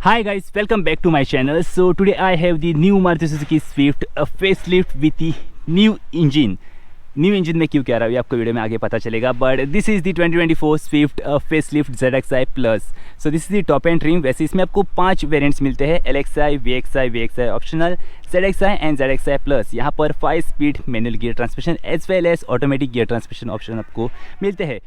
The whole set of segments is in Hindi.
Hi guys, welcome back to my channel. So today I have the new Maruti Suzuki Swift facelift with the new engine. New engine में क्यों कह रहा हूँ आपको वीडियो में आगे पता चलेगा. But this is the 2024 Swift facelift ZXi plus. So this is the top end trim. वैसे इसमें आपको 5 वेरिएंट्स मिलते हैं, LXi, VXi optional, ZXi and ZXi plus. यहाँ पर 5 speed manual gear transmission as well as automatic gear transmission option आपको मिलते हैं.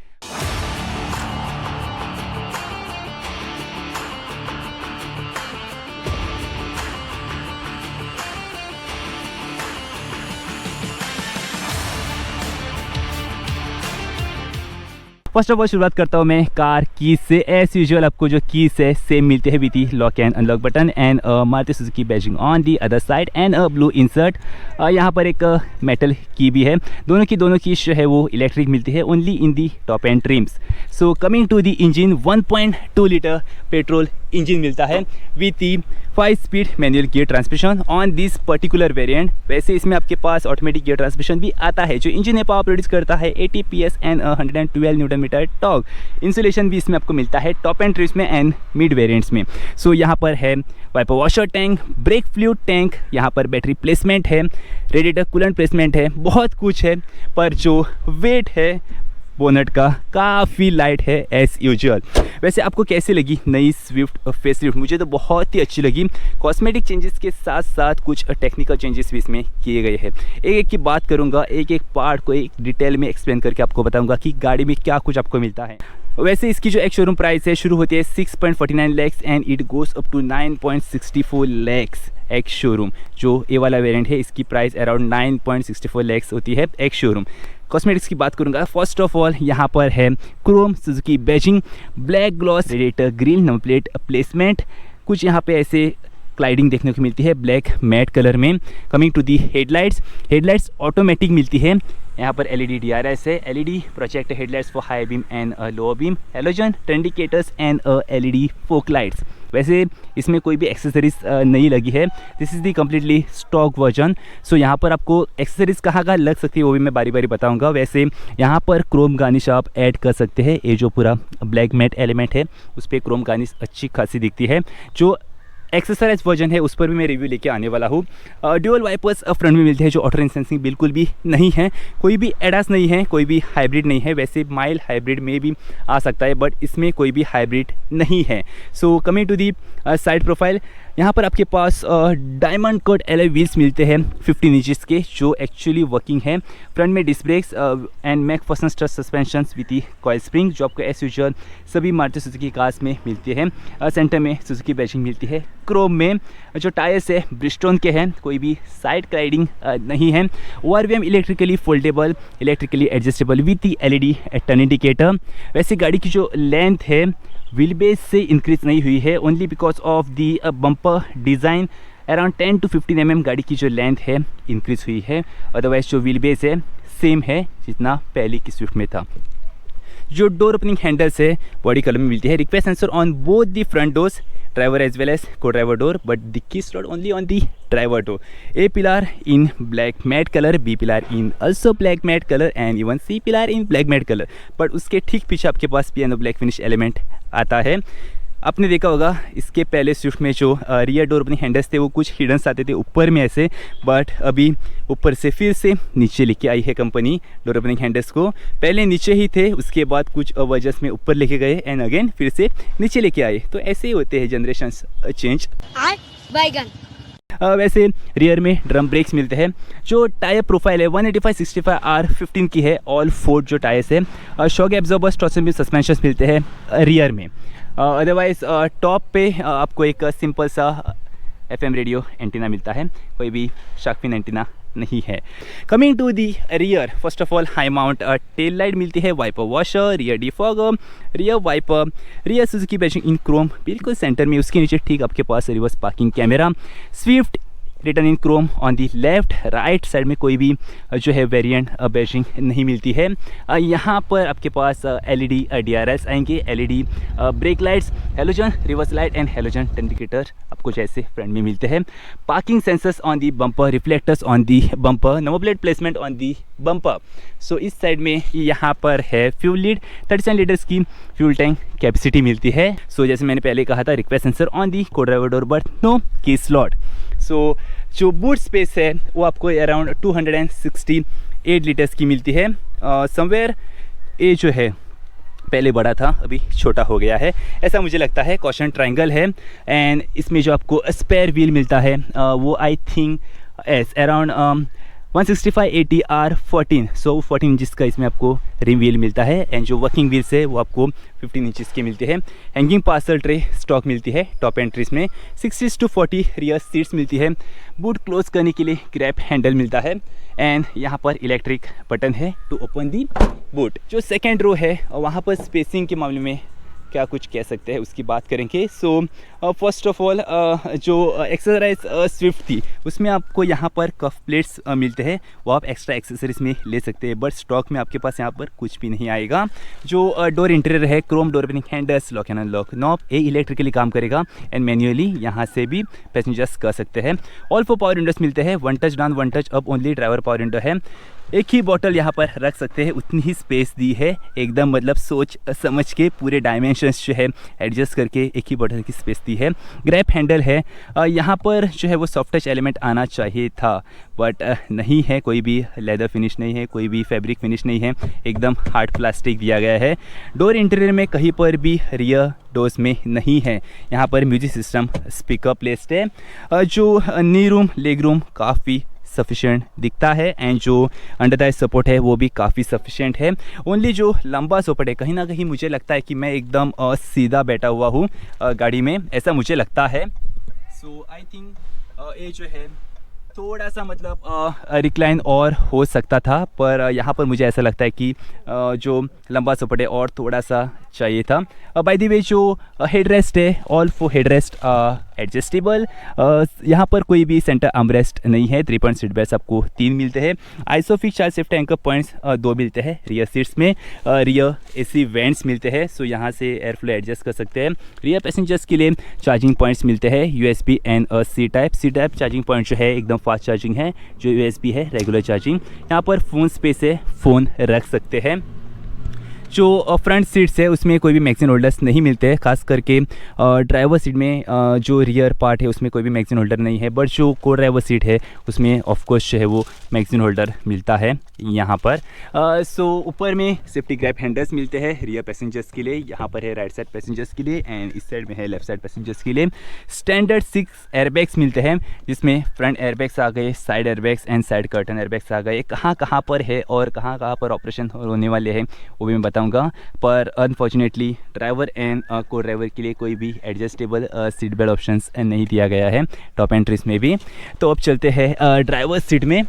फर्स्ट ऑफ ऑल शुरुआत करता हूँ मैं कार कीज से. एज यूजुअल आपको जो कीज है सेम मिलते हैं with the lock and unlock button and Maruti Suzuki badging on the other side and blue insert. यहाँ पर एक मेटल की भी है. दोनों कीज जो है वो इलेक्ट्रिक मिलती है only in the top end trims. So coming to the engine, 1.2 litre petrol engine मिलता है with the 5 speed manual gear transmission on this particular variant. वैसे इसमें आपके पास ऑटोमेटिक गियर ट्रांसमिशन भी आता है. जो इंजन है पावर प्रोड्यूस करता है 80 PS and 112 newton metre torque. Insulation भी इसमें आपको मिलता है टॉप एंड ट्रिम्स में एंड मिड वेरिएंट्स में. सो यहाँ पर है wiper washer tank, brake fluid tank, यहाँ पर बैटरी प्लेसमेंट है, रेडिएटर कूलेंट प्लेसमेंट है, बहुत कुछ है. पर जो वेट है बोनट का काफ़ी लाइट है एज यूजुअल. वैसे आपको कैसे लगी नई स्विफ्ट फेसलिफ्ट? मुझे तो बहुत ही अच्छी लगी. कॉस्मेटिक चेंजेस के साथ साथ कुछ टेक्निकल चेंजेस भी इसमें किए गए हैं. एक एक की बात करूंगा, एक एक पार्ट को एक डिटेल में एक्सप्लेन करके आपको बताऊंगा कि गाड़ी में क्या कुछ आपको मिलता है. वैसे इसकी जो एक शोरूम प्राइस है शुरू होती है 6.49 lakhs and it goes up to 9.64 lakhs ex showroom. जो ए वाला वेरिएंट है इसकी प्राइस अराउंड 9.64 lakhs होती है एक्स शोरूम. कॉस्मेटिक्स की बात करूंगा. फर्स्ट ऑफ ऑल यहाँ पर है chrome Suzuki badging, black gloss, radiator grille, number plate placement. कुछ यहाँ पे ऐसे क्लाइडिंग देखने को मिलती है ब्लैक मैट कलर में. Coming to the headlights automatic मिलती है. यहाँ पर LED DRS है, LED project headlights for high beam and lower beam, halogen indicators and LED fog lights. वैसे इसमें कोई भी एक्सेसरीज नहीं लगी है. This is the completely stock version. So यहाँ पर आपको एक्सेसरीज कहाँ लग सकती है वो भी मैं बारी बारी बताऊँगा. वैसे यहाँ पर क्रोम गार्निश आप ऐड कर सकते हैं. ये जो पूरा ब्लैक मैट एलिमेंट है उस पर क्रोम गार्निश अच्छी खासी दिखती है. जो एक्सेसरीज वर्जन है उस पर भी मैं रिव्यू लेके आने वाला हूँ. ड्यूअल वाइपर्स फ्रंट में मिलते हैं जो ऑटो रेंज सेंसिंग बिल्कुल भी नहीं है. कोई भी एडास नहीं है, कोई भी हाइब्रिड नहीं है. वैसे माइल्ड हाइब्रिड में भी आ सकता है बट इसमें कोई भी हाइब्रिड नहीं है. So coming to the side profile, यहाँ पर आपके पास डायमंड कट एलॉय व्हील्स मिलते हैं 15 इंचेस के जो एक्चुअली वर्किंग है. फ्रंट में disc brakes and McPherson strut suspension with the coil spring जो आपको एज यूजुअल सभी मारुति सुजुकी कार्स में मिलती है. सेंटर में सुजुकी बैजिंग मिलती है क्रोम में. जो टायर्स है ब्रिजस्टोन के हैं, कोई भी साइड क्लाइडिंग नहीं है. ORVM electrically foldable, electrically adjustable with the LED turn indicator. वैसे गाड़ी की जो लेंथ है व्हील बेस से इंक्रीज नहीं हुई है only because of the bumper design. Around 10 to 15 mm गाड़ी की जो लेंथ है इंक्रीज हुई है. अदरवाइज जो व्हील बेस है सेम है जितना पहले की स्विफ्ट में था. जो डोर ओपनिंग हैंडल्स है बॉडी कलर में मिलती है. Request sensor on both the front doors, driver as well as co driver door, but the key slot only on the driver door. A pillar in black matte color, B pillar in also black matte color and even C pillar in black matte color. But उसके ठीक पीछे आपके पास पियानो ब्लैक फिनिश एलिमेंट आता है. आपने देखा होगा इसके पहले स्विफ्ट में जो रियर डोर ओपनिंग हैंडल्स थे वो कुछ हिडन्स आते थे ऊपर में ऐसे, बट अभी ऊपर से फिर से नीचे लेके आई है कंपनी डोर ओपनिंग हैंडल्स को. पहले नीचे ही थे, उसके बाद कुछ वजह में ऊपर लेके गए एंड अगेन फिर से नीचे लेके आए. तो ऐसे ही होते हैं जनरेशन चेंज. वैसे रियर में ड्रम ब्रेक्स मिलते हैं. जो टायर प्रोफाइल है 185/65 R15 की है. ऑल 4 जो टायर्स है. शॉक एब्जॉर्बर्स टॉर्सन सस्पेंशन मिलते हैं रियर में. अदरवाइज टॉप पे आपको एक सिंपल सा FM रेडियो एंटीना मिलता है, कोई भी शार्क फिन एंटीना नहीं है. Coming to the rear, first of all high mount tail light मिलती है, wiper washer, rear defogger, rear wiper, rear Suzuki badging in chrome बिल्कुल सेंटर में. उसके नीचे ठीक आपके पास reverse parking camera. Swift written in chrome on the left. Right side में कोई भी जो है वेरिएंट बैजिंग नहीं मिलती है। यहाँ पर आपके पास LED DRS आएंगे, LED brake lights, halogen reverse light and halogen indicator आपको जैसे फ्रंट में मिलते हैं। Parking sensors on the bumper, reflectors on the bumper, number plate placement on the bumper. So इस साइड में यहाँ पर है फ्यूल लीड, 37 लीटर्स की फ्यूल टैंक कैपेसिटी मिलती है। सो जैसे मैंने पहले कहा था, रिक्वेस्ट सेंसर ऑन दी को ड्राइवर डोर बर्थ, नो की स्लॉट। सो जो बूट स्पेस है वो आपको अराउंड 268 लीटर्स की मिलती है। समवेयर ये जो है पहले बड़ा था, अभी छोटा हो गया है, ऐसा मुझे लगता है। कॉशन ट्रायंगल है एंड इसमें जो आपको स्पेयर व्हील मिलता है वो I think S around 165 ATR 14, so 14 inches का इसमें आपको रिम व्हील मिलता है एंड जो वर्किंग व्हील्स है वो आपको 15 इंचज़ के मिलते हैं। हैंगिंग पार्सल ट्रे स्टॉक मिलती है टॉप एंट्रीज में। 60-40 रियर सीट्स मिलती है। बूट क्लोज करने के लिए ग्रैब हैंडल मिलता है एंड यहाँ पर इलेक्ट्रिक बटन है टू ओपन दी बूट। जो सेकेंड रो है वहाँ पर स्पेसिंग के मामले में क्या कुछ कह सकते हैं उसकी बात करेंगे। सो फर्स्ट ऑफ ऑल जो एक्सरसाइज स्विफ्ट थी उसमें आपको यहाँ पर कफ प्लेट्स मिलते हैं, वो आप एक्स्ट्रा एक्सेसरीज में ले सकते हैं, बट स्टॉक में आपके पास यहाँ पर कुछ भी नहीं आएगा। जो डोर इंटीरियर है, Chrome door opening handles, lock and unlock knob, ये इलेक्ट्रिकली काम करेगा एंड मैन्युअली यहाँ से भी पैसेंजर्स कर सकते हैं। ऑल 4 पावर विंडोज मिलते हैं, 1 touch down 1 touch up only driver power window है। एक ही बॉटल यहाँ पर रख सकते हैं, उतनी ही स्पेस दी है एकदम, मतलब सोच समझ के पूरे डायमेंशंस जो है एडजस्ट करके एक ही बॉटल की स्पेस दी है। ग्रैब हैंडल है, यहाँ पर जो है वो सॉफ्ट टच एलिमेंट आना चाहिए था बट नहीं है, कोई भी लेदर फिनिश नहीं है, कोई भी फैब्रिक फिनिश नहीं है, एकदम हार्ड प्लास्टिक दिया गया है। डोर इंटीरियर में कहीं पर भी रियर डोर्स में नहीं है। यहाँ पर म्यूजिक सिस्टम स्पीकर प्लेस्ड है। जो नी रूम लेग रूम काफ़ी सफिशेंट दिखता है एंड जो अंडर थाई सपोर्ट है वो भी काफ़ी सफिशेंट है। ओनली जो लंबा सपोर्ट है, कहीं ना कहीं मुझे लगता है कि मैं एकदम सीधा बैठा हुआ हूँ गाड़ी में, ऐसा मुझे लगता है। सो आई थिंक ये जो है थोड़ा सा मतलब रिक्लाइन और हो सकता था, पर यहाँ पर मुझे ऐसा लगता है कि जो लंबा सपोर्ट है और थोड़ा सा चाहिए था। बाय द वे जो हेड रेस्ट है, ऑल 4 हेड रेस्ट एडजस्टेबल, यहाँ पर कोई भी सेंटर आर्मरेस्ट नहीं है। 3 पॉइंट सीट बेल्ट आपको 3 मिलते हैं। आइसोफिक्स 4 सेफ्टी एंकर पॉइंट्स 2 मिलते हैं। रियर सीट्स में रियर AC वेंट्स मिलते हैं, सो यहाँ से एयर फ्लो एडजस्ट कर सकते हैं। रियर पैसेंजर्स के लिए चार्जिंग पॉइंट्स मिलते हैं, USB and C type charging point जो है एकदम फास्ट चार्जिंग है। जो USB है रेगुलर चार्जिंग। यहाँ पर फ़ोन स्पेस है, फ़ोन रख सकते हैं। जो फ्रंट सीट्स है उसमें कोई भी मैगजीन होल्डर्स नहीं मिलते हैं, खास करके ड्राइवर सीट में जो रियर पार्ट है उसमें कोई भी मैगजीन होल्डर नहीं है, बट जो को ड्राइवर सीट है उसमें ऑफकोर्स जो है वो मैगजीन होल्डर मिलता है यहाँ पर। सो ऊपर में सेफ्टी ग्रैब हैंडल्स मिलते हैं रियर पैसेंजर्स के लिए, यहाँ पर है राइट साइड पैसेंजर्स के लिए एंड इस साइड में है लेफ्ट साइड पैसेंजर्स के लिए। स्टैंडर्ड 6 एयरबैग्स मिलते हैं, जिसमें फ्रंट एयरबैग्स आ गए, side airbags and side curtain airbags आ गए। कहाँ पर है और कहाँ पर ऑपरेशन होने वाले हैं वो भी मैं बताऊंगा, पर अनफॉर्चुनेटली ड्राइवर एंड को ड्राइवर के लिए कोई भी एडजस्टेबल सीट बेल्ट ऑप्शंस नहीं दिया गया है टॉप एंट्रीज में भी। तो अब चलते हैं ड्राइवर सीट में।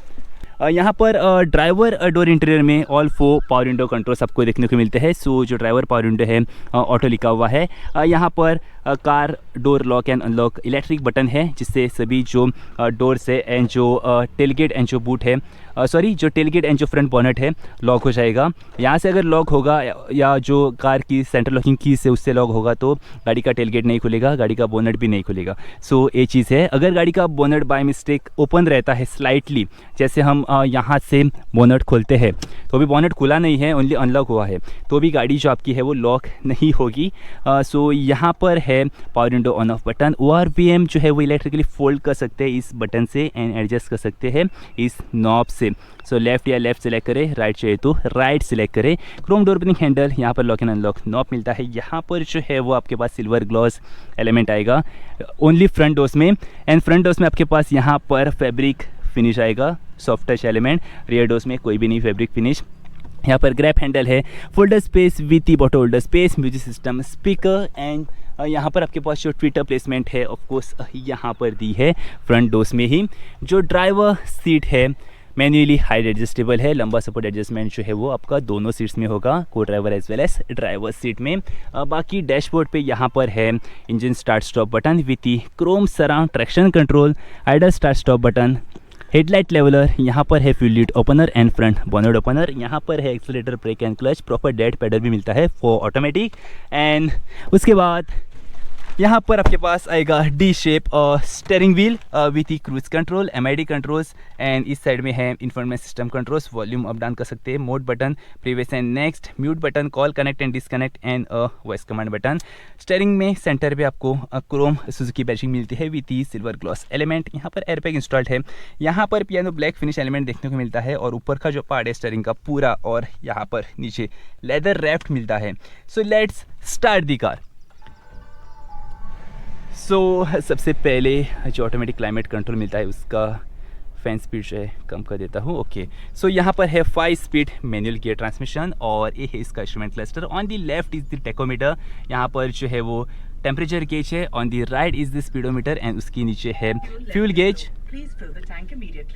यहाँ पर ड्राइवर डोर इंटीरियर में ऑल 4 पावर विंडो कंट्रोल्स आपको देखने को मिलते हैं। सो जो ड्राइवर पावर विंडो है ऑटो लिखा हुआ है। यहाँ पर car door lock and unlock electric button है, जिससे सभी जो डोर्स है एंड जो टेलगेट एंड जो बूट है जो टेलगेट एंड जो फ्रंट बॉनेट है लॉक हो जाएगा। यहाँ से अगर लॉक होगा या जो कार की सेंटर लॉकिंग की से उससे लॉक होगा तो गाड़ी का टेलगेट नहीं खुलेगा, गाड़ी का बोनेट भी नहीं खुलेगा। सो ये चीज़ है। अगर गाड़ी का बोनेट बाय मिस्टेक ओपन रहता है स्लाइटली, जैसे हम यहाँ से बोनेट खोलते हैं तो भी बोनेट खुला नहीं है, ओनली अनलॉक हुआ है, तो भी गाड़ी जो आपकी है वो लॉक नहीं होगी। सो यहाँ पर है power window on off button. ORVM जो है वो इलेक्ट्रिकली फोल्ड कर सकते हैं इस बटन से एंड एडजस्ट कर सकते हैं इस नॉब से। सो लेफ्ट या लेफ्ट सेलेक्ट करें, राइट चाहिए तो राइट सेलेक्ट करें। क्रोम डोर ओपनिंग हैंडल, यहाँ पर लॉक एंड अनलॉक नॉब मिलता है। यहाँ पर जो है वो आपके पास सिल्वर ग्लॉस एलिमेंट आएगा ओनली फ्रंट डोर्स में, एंड फ्रंट डोर्स में आपके पास यहाँ पर फैब्रिक फिनिश आएगा, soft touch element. Rear doors में कोई भी नहीं फैब्रिक फिनिश। यहाँ पर ग्रैब हैंडल है, folder space with bottle holder space, music system speaker and यहाँ पर आपके पास जो ट्विटर प्लेसमेंट है ऑफकोर्स यहाँ पर दी है फ्रंट डोर्स में ही। जो ड्राइवर सीट है मैन्युअली हाइट एडजस्टेबल है। लंबा सपोर्ट एडजस्टमेंट जो है वो आपका दोनों सीट्स में होगा, को driver as well as driver seat में। बाकी डैशबोर्ड पे यहाँ पर है engine start stop button with the chrome surround, traction control, idle start stop button, headlight leveller, यहाँ पर है fuel lid opener and front bonnet opener, यहाँ पर है accelerator, brake and clutch, proper dead pedal भी मिलता है फॉर ऑटोमेटिक। एंड उसके बाद यहाँ पर आपके पास आएगा D shape steering wheel with cruise control, MID controls, and इस साइड में है information system controls, volume up down कर सकते हैं, mode button, previous and next, mute button, call connect and disconnect and voice command button. Steering में सेंटर पे आपको क्रोम सुजुकी बैजिंग मिलती है विथ सिल्वर ग्लॉस एलिमेंट। यहाँ पर एयरबैग इंस्टॉल्ड है, यहाँ पर पियानो ब्लैक फिनिश एलिमेंट देखने को मिलता है, और ऊपर का जो पार्ट है स्टेयरिंग का पूरा, और यहाँ पर नीचे लेदर रैप्ड मिलता है। So let's start the car. सबसे पहले जो ऑटोमेटिक क्लाइमेट कंट्रोल मिलता है उसका फैन स्पीड जो है कम कर देता हूँ। ओके, सो यहाँ पर है 5 स्पीड मैनुअल गियर ट्रांसमिशन, और ये है इसका instrument cluster. On the left is the tachometer, यहाँ पर जो है वो टेम्परेचर गेज है। On the right is the speedometer, and उसके नीचे है फ्यूल गेज।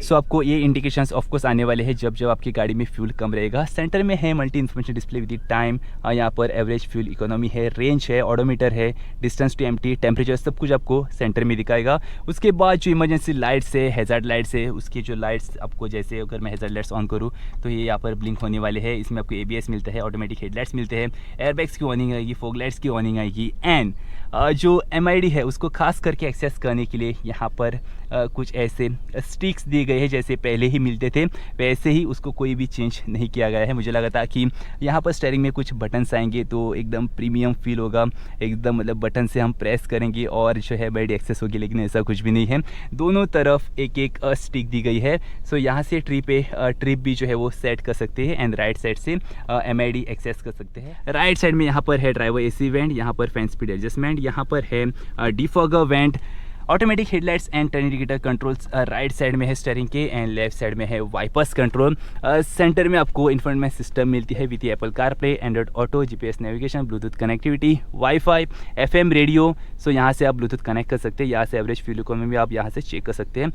सो आपको ये इंडिकेशंस ऑफ कोर्स आने वाले हैं जब आपकी गाड़ी में फ्यूल कम रहेगा। सेंटर में है multi information display with time, यहाँ पर एवरेज फ्यूल इकोनॉमी है, रेंज है, ऑडोमीटर है, डिस्टेंस टू एम्प्टी, टेम्परेचर, सब कुछ आपको सेंटर में दिखाएगा। उसके बाद जो इमरजेंसी लाइट्स है, हैजार्ड लाइट्स है, उसकी जो लाइट्स आपको, जैसे अगर मैं हैजार्ड लाइट्स ऑन करूँ तो ये यहाँ पर ब्लिंक होने वाले हैं। इसमें आपको ABS मिलता है, ऑटोमेटिक हेडलाइट्स मिलते हैं, एयरबैग्स की वार्निंग आएगी, फॉग लाइट्स की वार्निंग आएगी, एंड जो MID है उसको खास करके एक्सेस करने के लिए यहाँ पर कुछ ऐसे स्टिक्स दिए गए हैं, जैसे पहले ही मिलते थे वैसे ही, उसको कोई भी चेंज नहीं किया गया है। मुझे लगा था कि यहाँ पर स्टीयरिंग में कुछ बटन्स आएंगे तो एकदम प्रीमियम फील होगा, एकदम मतलब बटन से हम प्रेस करेंगे और जो है MID एक्सेस होगी, लेकिन ऐसा कुछ भी नहीं है। दोनों तरफ एक एक स्टिक दी गई है। सो यहाँ से ट्रिप भी जो है वो सेट कर सकते हैं, एंड राइट साइड से MID एक्सेस कर सकते हैं। राइट साइड में यहाँ पर है ड्राइवर AC वेंट, यहाँ पर फैन स्पीड एडजस्टमेंट, यहाँ पर है defogger went, automatic headlights and turn indicator controls right side में है स्टीयरिंग के, एंड लेफ्ट साइड में है वाइपर्स कंट्रोल। सेंटर में आपको इन्फॉर्मेशन सिस्टम मिलती है with Apple CarPlay, Android Auto, GPS navigation, Bluetooth connectivity, wifi, FM radio. So यहाँ से आप ब्लूटूथ कनेक्ट कर सकते हैं, यहाँ से एवरेज फ्यूल इकोनॉमी आप यहाँ से चेक कर सकते हैं।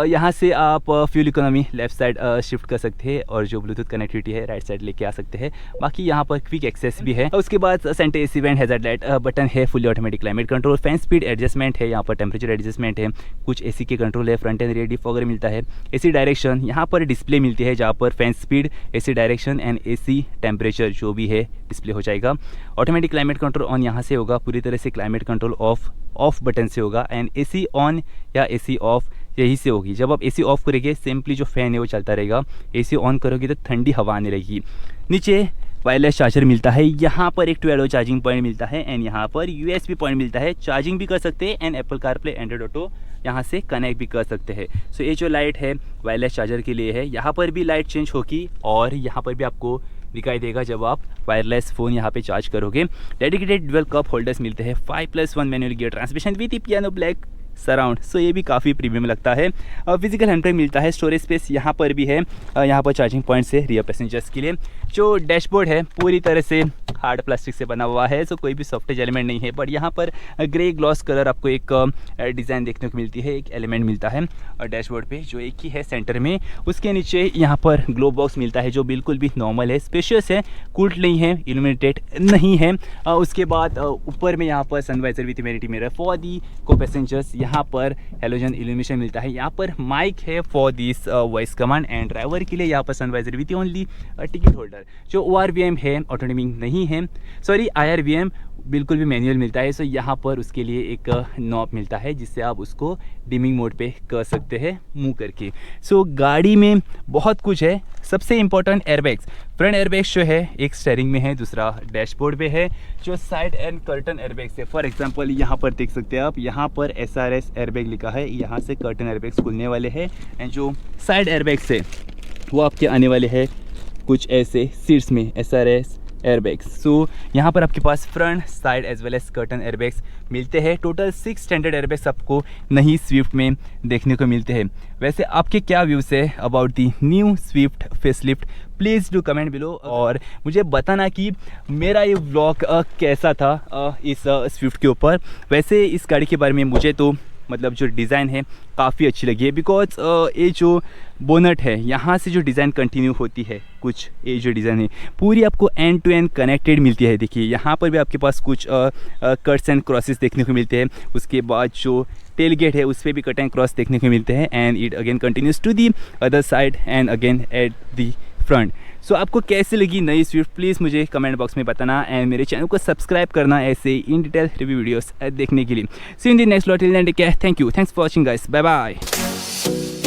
यहाँ से आप fuel economy left side shift कर सकते हैं, और जो ब्लूटूथ कनेक्टिविटी है राइट साइड लेके आ सकते हैं। बाकी यहाँ पर क्विक एक्सेस भी है। उसके बाद centre AC vent, hazard light button है, fully automatic climate control, fan speed adjustment है, यहाँ पर टेम्परेचर एडजस्टमेंट है, कुछ AC के कंट्रोल है, फ्रंट एंड रियर डिफॉगर मिलता है, AC डायरेक्शन, यहाँ पर डिस्प्ले मिलती है जहाँ पर fan speed, AC direction and AC temperature जो भी है डिस्प्ले हो जाएगा। ऑटोमेटिक क्लाइमेट कंट्रोल ऑन यहाँ से होगा, पूरी तरह से क्लाइमेट कंट्रोल ऑफ बटन से होगा, एंड AC ऑन या AC ऑफ यही से होगी। जब आप AC ऑफ करेंगे सिंपली जो फैन है वो चलता रहेगा, AC ऑन करोगे तो ठंडी हवा आने लगेगी। नीचे वायरलेस चार्जर मिलता है, यहाँ पर एक 12 चार्जिंग पॉइंट मिलता है, एंड यहाँ पर USB पॉइंट मिलता है, चार्जिंग भी कर सकते हैं, and Apple CarPlay, Android auto यहाँ से कनेक्ट भी कर सकते हैं। सो ये जो लाइट है वायरलेस चार्जर के लिए है, यहाँ पर भी लाइट चेंज होगी, और यहाँ पर भी आपको दिखाई देगा जब आप वायरलेस फ़ोन यहाँ पे चार्ज करोगे। डेडिकेटेड ड्यूअल कप होल्डर्स मिलते हैं, 5+1 manual gear transmission with piano black surround. So ये भी काफ़ी प्रीमियम लगता है। फिजिकल हैंडब्रेक मिलता है, स्टोरेज स्पेस यहाँ पर भी है, यहाँ पर चार्जिंग पॉइंट से रियर पैसेंजर्स के लिए। जो डैशबोर्ड है पूरी तरह से हार्ड प्लास्टिक से बना हुआ है, सो कोई भी सॉफ्टवेयर एलिमेंट नहीं है, बट यहाँ पर ग्रे ग्लॉस कलर आपको एक डिज़ाइन देखने को मिलती है, एक एलिमेंट मिलता है डैशबोर्ड पे जो एक ही है सेंटर में। उसके नीचे यहाँ पर ग्लो बॉक्स मिलता है जो बिल्कुल भी नॉर्मल है, स्पेशियस है, कूल्ड नहीं है, इल्यूमिनेटेड नहीं है। उसके बाद ऊपर में यहाँ पर sun visor with amenity mirror for the co passengers, यहाँ पर हेलोजन इल्यूमिनेशन मिलता है, यहाँ पर माइक है for this voice command, and driver के लिए यहाँ पर sun visor with only ticket holder. जो ORVM है ऑटोनॉमिक नहीं है, सॉरी IRVM बिल्कुल भी मैनुअल मिलता है। सो यहाँ पर उसके लिए एक नॉब मिलता है जिससे आप उसको डिमिंग मोड पे कर सकते हैं मुंह करके। सो गाड़ी में बहुत कुछ है। सबसे इम्पोर्टेंट एयरबैग्स, फ्रंट एयरबैग्स जो है एक स्टीयरिंग में है, दूसरा डैशबोर्ड पे है। जो साइड एंड कर्टन एयरबैग्स है, फॉर एग्जांपल यहाँ पर देख सकते हैं आप, यहाँ पर SRS एयरबैग लिखा है, यहाँ से कर्टन एयरबैग्स खुलने वाले हैं। एंड जो साइड एयरबैग्स है वो आपके आने वाले हैं कुछ ऐसे सीट्स में, SRS एयरबैग्स। सो यहाँ पर आपके पास front, side as well as curtain airbags मिलते हैं। टोटल 6 स्टैंडर्ड एयरबैग्स आपको नई स्विफ्ट में देखने को मिलते हैं। वैसे आपके क्या व्यूज़ है about the new Swift facelift, please do comment below, और मुझे बताना कि मेरा ये व्लॉग कैसा था इस स्विफ्ट के ऊपर। वैसे इस गाड़ी के बारे में मुझे तो मतलब जो डिज़ाइन है काफ़ी अच्छी लगी है, बिकॉज ये जो बोनट है यहाँ से जो डिज़ाइन कंटिन्यू होती है, कुछ ये जो डिज़ाइन है पूरी आपको एंड टू एंड कनेक्टेड मिलती है। देखिए यहाँ पर भी आपके पास कुछ कट्स एंड क्रॉसेस देखने को मिलते हैं। उसके बाद जो टेल गेट है उस पर भी कट एंड क्रॉस देखने को मिलते हैं, and it again continues to the other side and again at the front. So आपको कैसी लगी नई स्विफ्ट, प्लीज़ मुझे कमेंट बॉक्स में बताना, एंड मेरे चैनल को सब्सक्राइब करना ऐसे इन डिटेल रिव्यू वीडियोस देखने के लिए। See in the next vlog, till then take care, thanks for watching guys, bye bye.